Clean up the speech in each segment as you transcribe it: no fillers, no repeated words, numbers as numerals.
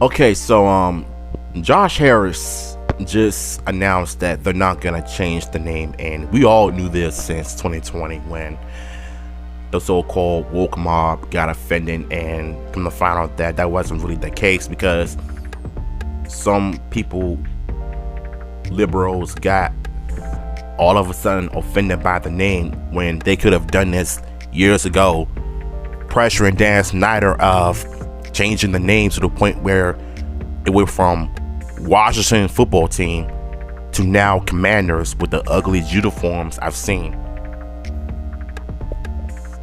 Okay, so Josh Harris just announced that they're not gonna change the name, and we all knew this since 2020 when the so-called woke mob got offended, and come to find out that that wasn't really the case because some people, liberals, got all of a sudden offended by the name when they could have done this years ago, pressuring Dan Snyder of changing the name to the point where it went from Washington football team to now Commanders with the ugliest uniforms I've seen.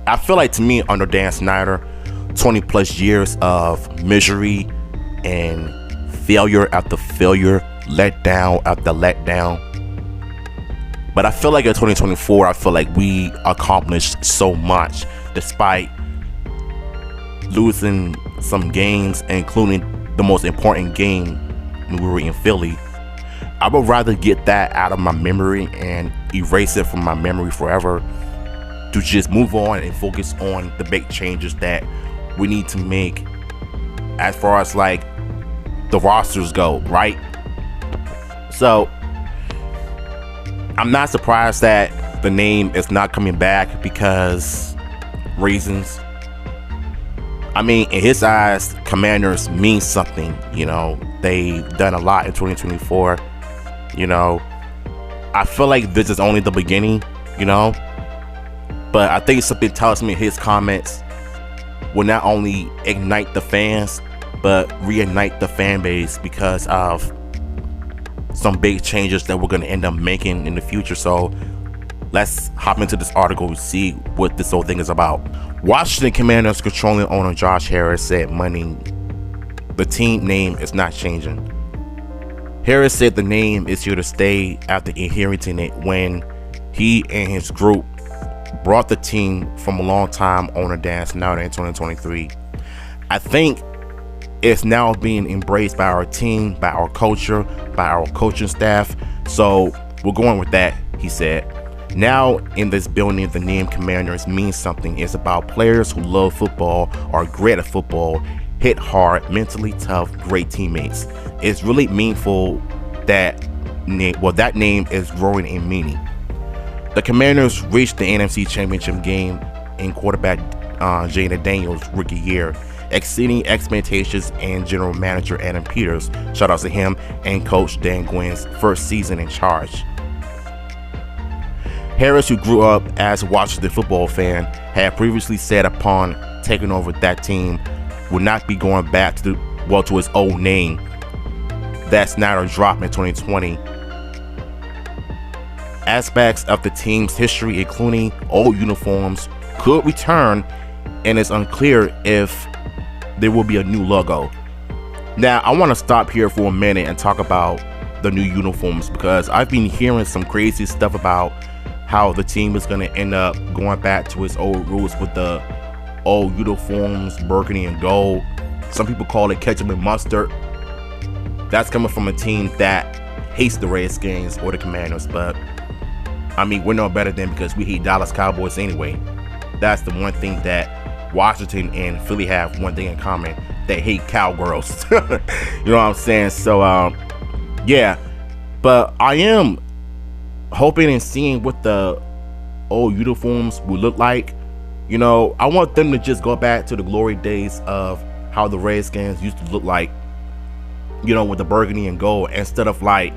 I feel like, to me, under Dan Snyder, 20 plus years of misery and failure after failure, letdown after letdown. But I feel like in 2024, I feel like we accomplished so much despite losing some games, including the most important game when we were in Philly. I would rather get that out of my memory and erase it from my memory forever to just move on and focus on the big changes that we need to make as far as like the rosters go, right? So I'm not surprised that the name is not coming back because reasons. I mean, in his eyes, Commanders mean something. You know, they've done a lot in 2024. You know, I feel like this is only the beginning, you know, but I think something tells me his comments will not only ignite the fans, but reignite the fan base because of some big changes that we're going to end up making in the future. So let's hop into this article and see what this whole thing is about. Washington Commanders controlling owner Josh Harris said Monday the team name is not changing. Harris said the name is here to stay after inheriting it when he and his group brought the team from a long-time owner Dan Snyder in 2023. I think it's now being embraced by our team, by our culture, by our coaching staff. So we're going with that, he said. Now in this building, the name Commanders means something. It's about players who love football, are great at football, hit hard, mentally tough, great teammates. It's really meaningful that that name is growing in meaning. The Commanders reached the NFC Championship game in quarterback Jayden Daniels' rookie year, exceeding expectations, and general manager Adam Peters, shout out to him, and coach Dan Quinn's first season in charge. Harris, who grew up as a Washington football fan, had previously said upon taking over that team would not be going back to his old name that Snyder dropped in 2020. Aspects of the team's history, including old uniforms, could return, and it's unclear if there will be a new logo. Now, I want to stop here for a minute and talk about the new uniforms because I've been hearing some crazy stuff about how the team is going to end up going back to its old roots with the old uniforms, burgundy and gold. Some people call it ketchup and mustard. That's coming from a team that hates the Redskins or the Commanders, but I mean, we're no better than because we hate Dallas Cowboys anyway. That's the one thing that Washington and Philly have one thing in common. They hate cowgirls. You know what I'm saying? So, yeah. But I am hoping and seeing what the old uniforms will look like. You know, I want them to just go back to the glory days of how the Redskins used to look like, you know, with the burgundy and gold, instead of like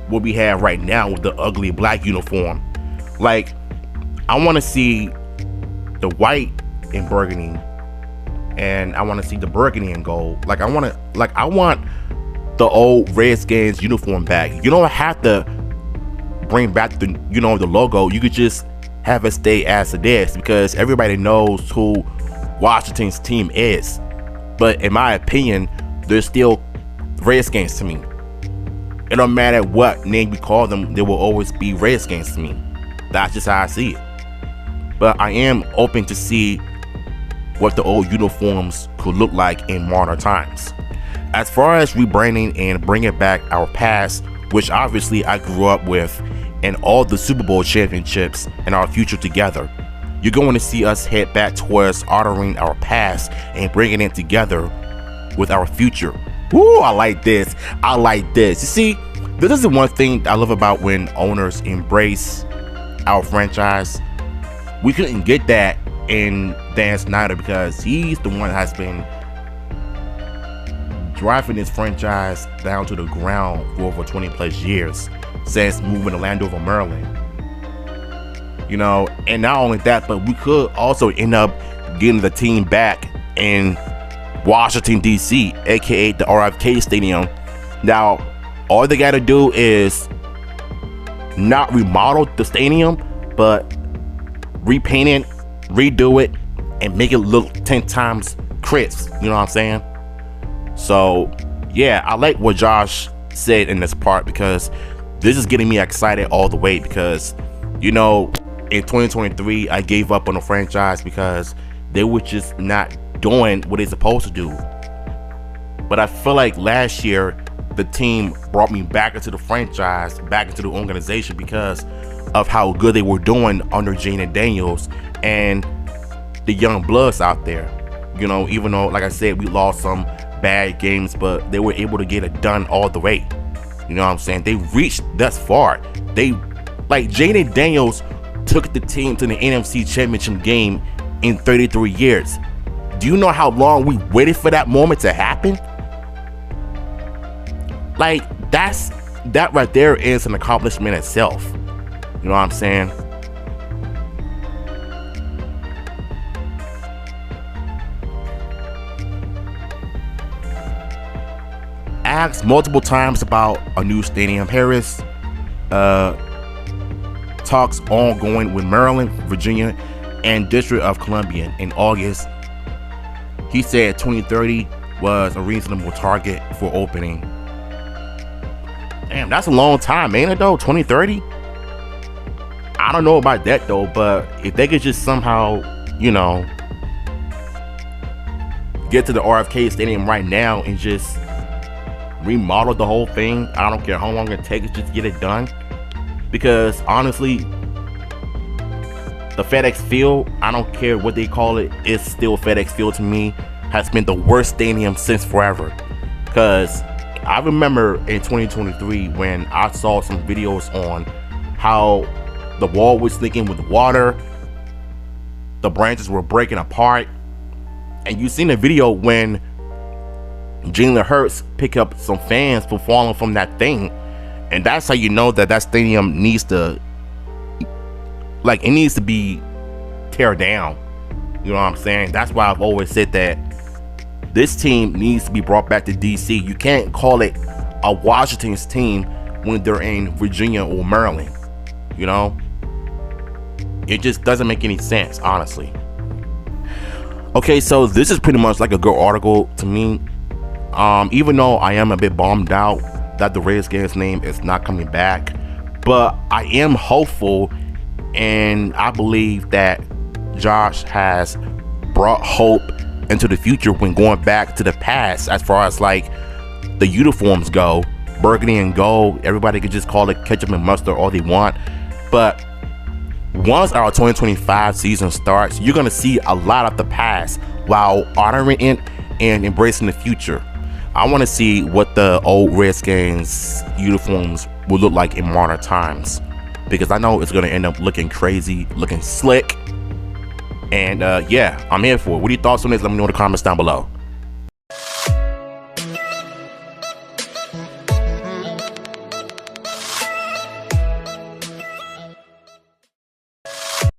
what we have right now with the ugly black uniform. Like, I want to see the white and burgundy, and I want to see the burgundy and gold. Like, I want the old Redskins uniform back. You don't have to bring back the logo. You could just have it stay as it is because everybody knows who Washington's team is. But in my opinion, they're still Redskins to me. It don't matter what name we call them, they will always be Redskins to me. That's just how I see it. But I am open to see what the old uniforms could look like in modern times. As far as rebranding and bringing back our past, which obviously I grew up with, and all the Super Bowl championships and our future together, you're going to see us head back towards honoring our past and bringing it together with our future. Ooh, I like this. I like this. You see, this is the one thing I love about when owners embrace our franchise. We couldn't get that in Dan Snyder because he's the one that has been driving this franchise down to the ground for over 20 plus years since moving to Landover, Maryland. You know, and not only that, but we could also end up getting the team back in Washington, D.C., aka the RFK Stadium. Now, all they got to do is not remodel the stadium, but repaint it, redo it, and make it look 10 times crisp. You know what I'm saying? So, yeah, I like what Josh said in this part because this is getting me excited all the way because, you know, in 2023, I gave up on the franchise because they were just not doing what they're supposed to do. But I feel like last year, the team brought me back into the franchise, back into the organization because of how good they were doing under Jaden Daniels and the young bloods out there. You know, even though, like I said, we lost some bad games, but they were able to get it done all the way. You know what I'm saying? They reached thus far. They, like, Jaden Daniels took the team to the NFC Championship game in 33 years. Do you know how long we waited for that moment to happen? Like, that right there is an accomplishment itself. You know what I'm saying? Asked multiple times about a new stadium. Harris talks ongoing with Maryland, Virginia, and District of Columbia in August. He said 2030 was a reasonable target for opening. Damn, that's a long time, ain't it though? 2030? I don't know about that though, but if they could just somehow, you know, get to the RFK Stadium right now and just remodel the whole thing, I don't care how long it takes, just get it done. Because honestly, the FedEx Field, I don't care what they call it, it's still FedEx Field to me, has been the worst stadium since forever. Because I remember in 2023 when I saw some videos on how the wall was leaking with water, the branches were breaking apart, and you seen the video when Jalen Hurts pick up some fans for falling from that thing, and that's how you know that that stadium needs to, like, it needs to be teared down. You know what I'm saying? That's why I've always said that this team needs to be brought back to DC. You can't call it a Washington's team when they're in Virginia or Maryland. You know, it just doesn't make any sense, honestly. Okay, so this is pretty much like a good article to me. Even though I am a bit bummed out that the Redskins name is not coming back, but I am hopeful, and I believe that Josh has brought hope into the future when going back to the past as far as like the uniforms go. Burgundy and gold, everybody could just call it ketchup and mustard all they want, but once our 2025 season starts, you're gonna see a lot of the past while honoring it and embracing the future. I want to see what the old Redskins uniforms will look like in modern times, because I know it's going to end up looking crazy, looking slick. And yeah, I'm here for it. What are your thoughts on this? Let me know in the comments down below.